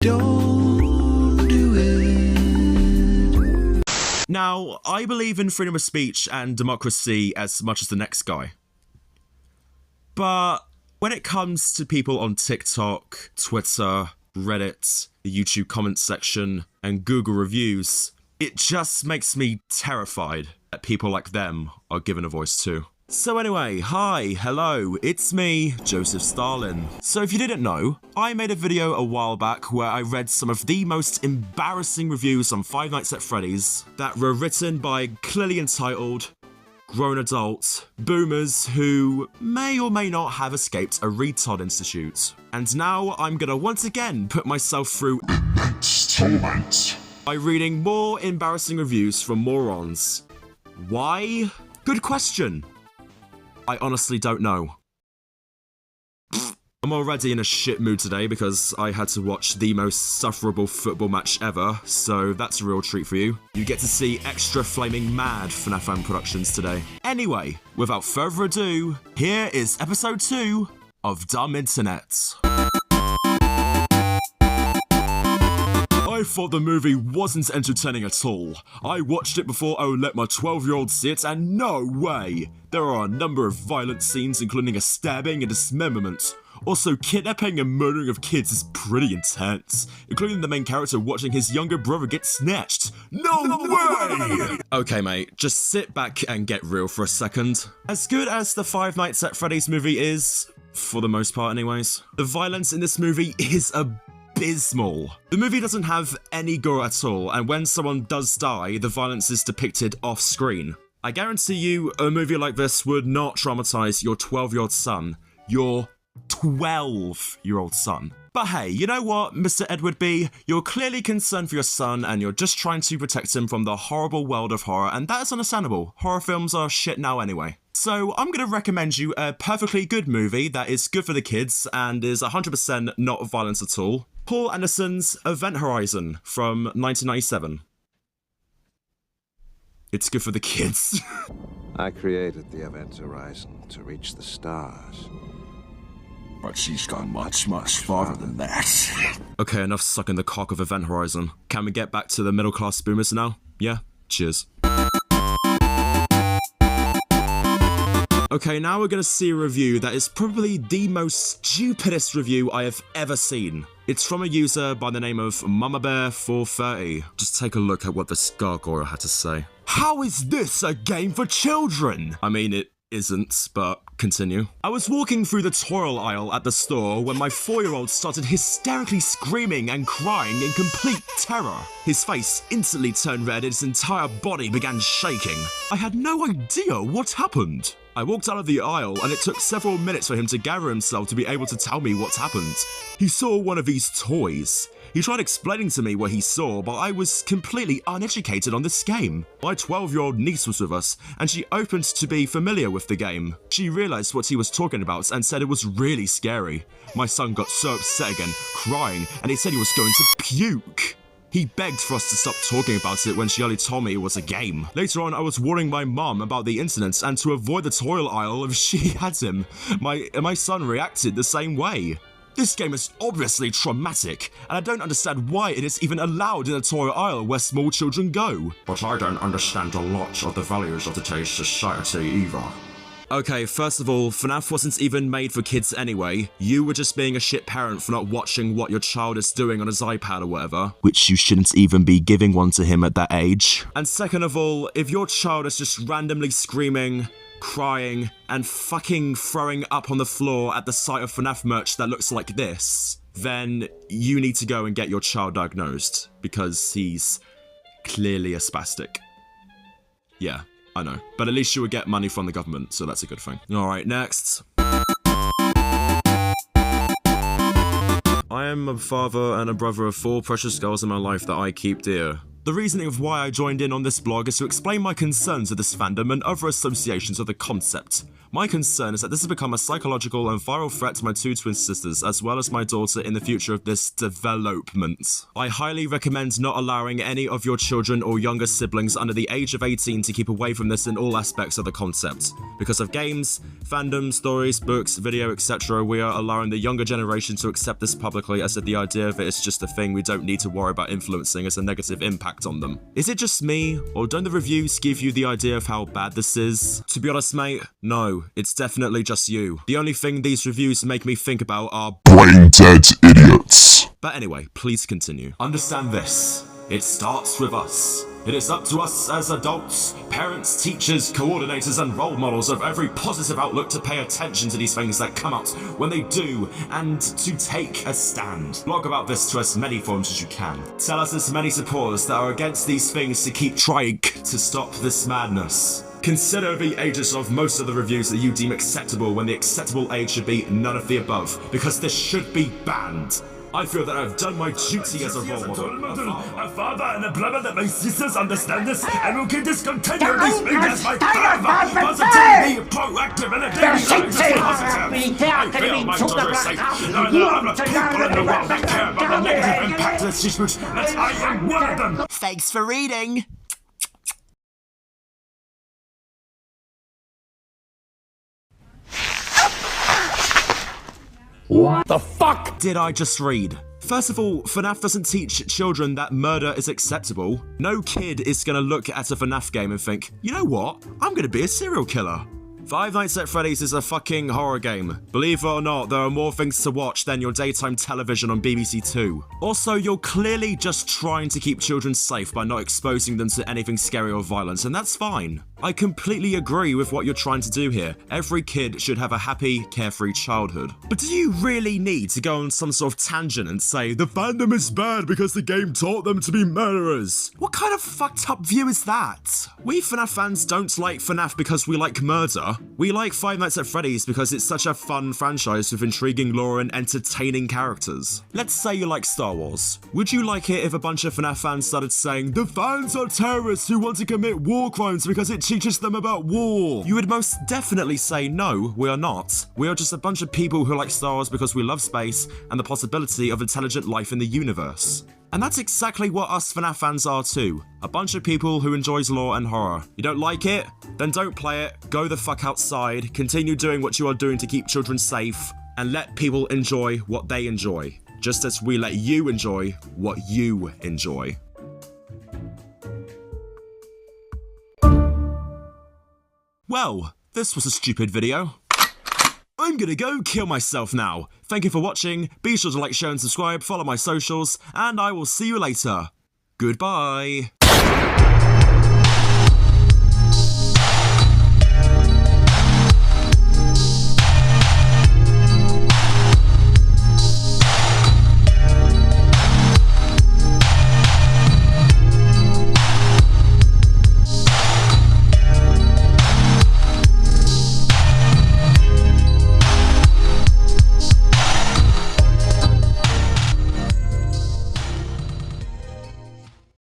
Don't do it. Now, I believe in freedom of speech and democracy as much as the next guy. But when it comes to people on TikTok, Twitter, Reddit, the YouTube comments section, and Google reviews, it just makes me terrified that people like them are given a voice too. So anyway, hi, hello, it's me, Joseph Stalin. So if you didn't know, I made a video a while back where I read some of the most embarrassing reviews on Five Nights at Freddy's that were written by clearly entitled, grown adults, boomers who may or may not have escaped a retard institute. And now I'm gonna once again put myself through by reading more embarrassing reviews from morons. Why? Good question. I honestly don't know. I'm already in a shit mood today because I had to watch the most sufferable football match ever, so that's a real treat for you. You get to see extra flaming mad FNafFan Productions today. Anyway, without further ado, here is episode 2 of Dumb Internet. I thought the movie wasn't entertaining at all. I watched it before I would let my 12-year-old see it, and no way! There are a number of violent scenes, including a stabbing and dismemberment. Also, kidnapping and murdering of kids is pretty intense, including the main character watching his younger brother get snatched. No way! Okay mate, just sit back and get real for a second. As good as the Five Nights at Freddy's movie is, for the most part anyways, the violence in this movie is abysmal. The movie doesn't have any gore at all, and when someone does die, the violence is depicted off screen. I guarantee you, a movie like this would not traumatize your 12-year-old son. Your 12-year-old son. But hey, you know what, Mr. Edward B? You're clearly concerned for your son, and you're just trying to protect him from the horrible world of horror, and that is understandable. Horror films are shit now anyway. So I'm gonna recommend you a perfectly good movie that is good for the kids and is 100% not violence at all. Paul Anderson's Event Horizon from 1997. It's good for the kids. I created the Event Horizon to reach the stars. But she's gone much, much farther than that. Okay, enough sucking the cock of Event Horizon. Can we get back to the middle-class boomers now? Yeah? Cheers. Okay, now we're gonna see a review that is probably the most stupidest review I have ever seen. It's from a user by the name of MamaBear430. Just take a look at what this gargoyle had to say. How is this a game for children? I mean, it isn't, but continue. I was walking through the toy aisle at the store when my 4-year-old started hysterically screaming and crying in complete terror. His face instantly turned red and his entire body began shaking. I had no idea what happened. I walked out of the aisle and it took several minutes for him to gather himself to be able to tell me what happened. He saw one of these toys. He tried explaining to me what he saw, but I was completely uneducated on this game. My 12-year-old niece was with us, and she opened to be familiar with the game. She realized what he was talking about and said it was really scary. My son got so upset again, crying, and he said he was going to puke. He begged for us to stop talking about it when she only told me it was a game. Later on, I was warning my mom about the incident and to avoid the toy aisle if she had him. My son reacted the same way. This game is obviously traumatic, and I don't understand why it is even allowed in a toy aisle where small children go. But I don't understand a lot of the values of today's society either. Okay, first of all, FNaF wasn't even made for kids anyway. You were just being a shit parent for not watching what your child is doing on his iPad or whatever. Which you shouldn't even be giving one to him at that age. And second of all, if your child is just randomly screaming, crying, and fucking throwing up on the floor at the sight of FNaF merch that looks like this, then you need to go and get your child diagnosed, because he's clearly a spastic. Yeah, I know. But at least you would get money from the government, so that's a good thing. Alright, next. I am a father and a brother of 4 precious girls in my life that I keep dear. The reasoning of why I joined in on this blog is to explain my concerns with this fandom and other associations of the concept. My concern is that this has become a psychological and viral threat to my 2 twin sisters, as well as my daughter in the future of this development. I highly recommend not allowing any of your children or younger siblings under the age of 18 to keep away from this in all aspects of the concept. Because of games, fandom, stories, books, video, etc., we are allowing the younger generation to accept this publicly, as if the idea of it is just a thing we don't need to worry about influencing as a negative impact on them. Is it just me, or don't the reviews give you the idea of how bad this is? To be honest, mate, no, it's definitely just you. The only thing these reviews make me think about are brain-dead idiots. But anyway, please continue. Understand this. It starts with us. It is up to us as adults, parents, teachers, coordinators, and role models of every positive outlook to pay attention to these things that come out when they do, and to take a stand. Blog about this to as many forms as you can. Tell us as many supporters that are against these things to keep trying to stop this madness. Consider the ages of most of the reviews that you deem acceptable when the acceptable age should be none of the above, because this should be banned. I feel that I've done my duty as a role model, a father and a brother that my sisters understand this and will keep this continually being as my father, positively proactive and a daily life. I feel my daughter is safe, knowing that I'm the people in the world that care about the negative impact of this dispute, that I am one of them. Thanks for reading. What the fuck did I just read? First of all, FNaF doesn't teach children that murder is acceptable. No kid is gonna look at a FNaF game and think, you know what, I'm gonna be a serial killer. Five Nights at Freddy's is a fucking horror game. Believe it or not, there are more things to watch than your daytime television on BBC Two. Also, you're clearly just trying to keep children safe by not exposing them to anything scary or violent, and that's fine. I completely agree with what you're trying to do here. Every kid should have a happy, carefree childhood. But do you really need to go on some sort of tangent and say, the fandom is bad because the game taught them to be murderers? What kind of fucked up view is that? We FNaF fans don't like FNaF because we like murder. We like Five Nights at Freddy's because it's such a fun franchise with intriguing lore and entertaining characters. Let's say you like Star Wars. Would you like it if a bunch of FNaF fans started saying, the fans are terrorists who want to commit war crimes because it teaches them about war? You would most definitely say, no, we are not. We are just a bunch of people who like Star Wars because we love space and the possibility of intelligent life in the universe. And that's exactly what us FNaF fans are too. A bunch of people who enjoys lore and horror. You don't like it? Then don't play it, go the fuck outside, continue doing what you are doing to keep children safe, and let people enjoy what they enjoy. Just as we let you enjoy what you enjoy. Well, this was a stupid video. I'm gonna go kill myself now. Thank you for watching, be sure to like, share and subscribe, follow my socials, and I will see you later. Goodbye.